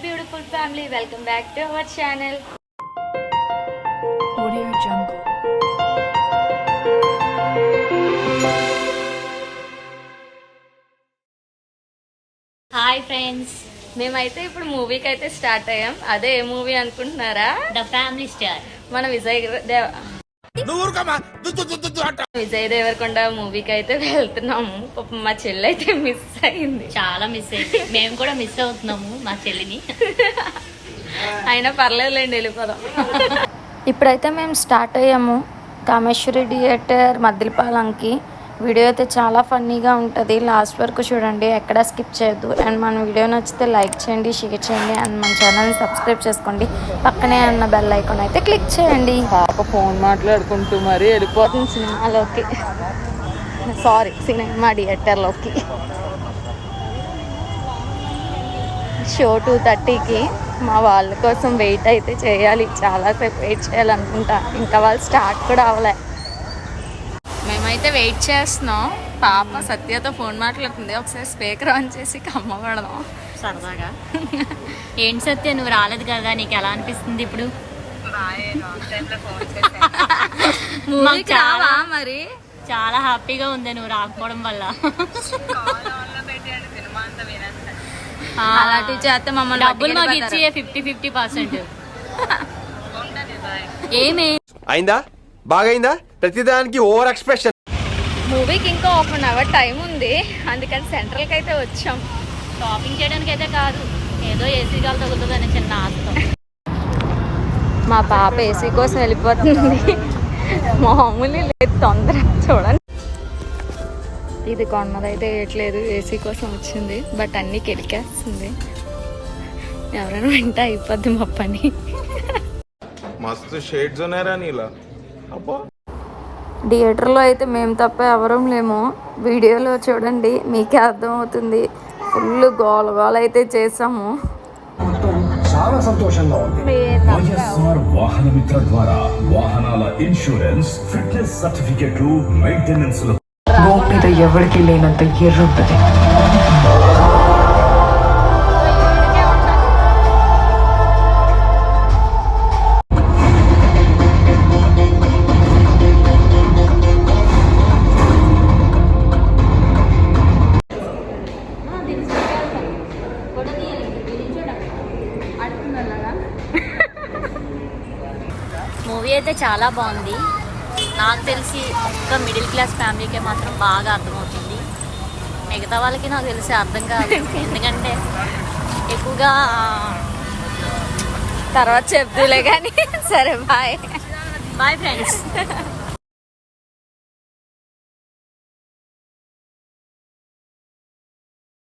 beautiful family, welcome back to our channel. Audio Jungle. Hi friends, మేమైతే ఇప్పుడు మూవీకి అయితే స్టార్ట్ అయ్యాం. అదే ఏ మూవీ అనుకుంటున్నారా? The family star. మన విజయ్ దేవరకొండ మూవీకి అయితే వెళ్తున్నాము. పాపం మా చెల్లి అయితే మిస్ అయింది, చాలా మిస్ అయింది. మేము కూడా మిస్ అవుతున్నాము మా చెల్లిని. అయినా పర్లేదులేండి, వెళ్ళిపోదాం. ఇప్పుడైతే మేము స్టార్ట్ అయ్యాము కామేశ్వరి థియేటర్ మద్దిలపాలెంకి. వీడియో అయితే చాలా ఫన్నీగా ఉంటుంది, లాస్ట్ వరకు చూడండి, ఎక్కడ స్కిప్ చేయొద్దు. అండ్ మన వీడియో నచ్చితే లైక్ చేయండి, షేర్ చేయండి, అండ్ మన ఛానల్ని సబ్స్క్రైబ్ చేసుకోండి. పక్కనే ఉన్న బెల్ ఐకాన్ అయితే క్లిక్ చేయండి. పాప ఫోన్ మాట్లాడుకుంటూ మరి వెళ్ళిపోతుంది సినిమాలోకి, సారీ సినిమా థియేటర్లోకి. షో 2:30కి మా వాళ్ళ కోసం వెయిట్ అయితే చేయాలి, చాలాసేపు వెయిట్ చేయాలనుకుంటా. ఇంకా వాళ్ళు స్టార్ట్ కూడా అవ్వలే. మేమైతే వెయిట్ చేస్తున్నాం. పాప సత్యతో ఫోన్ మాట్లాడుతుంది, ఒకసారి స్పీకర్ ఆన్ చేసి కమ్మ పడదాం సరదాగా. ఏంటి సత్య, నువ్వు రాలేదు కదా, నీకు ఎలా అనిపిస్తుంది ఇప్పుడు? మరి చాలా హ్యాపీగా ఉంది నువ్వు రాకపోవడం వల్ల. అలాంటి చేస్తే మమ్మల్ని డబ్బులు మాకు ఇచ్చి 50-50%. ఏమే అయిందా, బాగైందా? ప్రతిదానికి ఓవర్ ఎక్స్ప్రెషన్. మూవీకి ఇంకా 1 అవర్ టైం ఉంది, అందుకని సెంట్రల్కి అయితే వచ్చాం. షాపింగ్ చేయడానికి అయితే కాదు, ఏదో ఏసీ గాలి తగులుతుందని చిన్న ఆశతో. మా పాప ఏసీ కోసం వెళ్ళిపోతుంది, మామూలు లేదు తొందర. చూడండి, ఇది కొన్నదైతే వేయట్లేదు, ఏసీ కోసం వచ్చింది, బట్ అన్నీ కెలికేస్తుంది. ఎవరైనా వింటే అయిపోద్ది మా పని. మస్తు షేడ్స్ ఉన్నారా నీలా? అబ్బా, థియేటర్లో అయితే మేము తప్ప ఎవరూ లేము. వీడియోలో చూడండి మీకే అర్థమవుతుంది, ఫుల్ గోల అయితే చేసాము. చాలా సంతోషంగా ఉంది. వైఎస్ఆర్ వాహన మిత్ర ద్వారా వాహనాల ఇన్సూరెన్స్, ఫిట్నెస్ సర్టిఫికెట్లు, మెయింటెనెన్స్ లో భూమి మీద ఎవరికి లేనంత ఎర్రుంటది. మూవీ అయితే చాలా బాగుంది. నాకు తెలిసి ఒక్క మిడిల్ క్లాస్ ఫ్యామిలీకే మాత్రం బాగా అర్థమవుతుంది, మిగతా వాళ్ళకి నాకు తెలిసి అర్థం కాదు. ఎందుకంటే ఎక్కువగా తర్వాత చెప్తూలే కానీ. సరే, బాయ్ బాయ్ ఫ్రెండ్స్.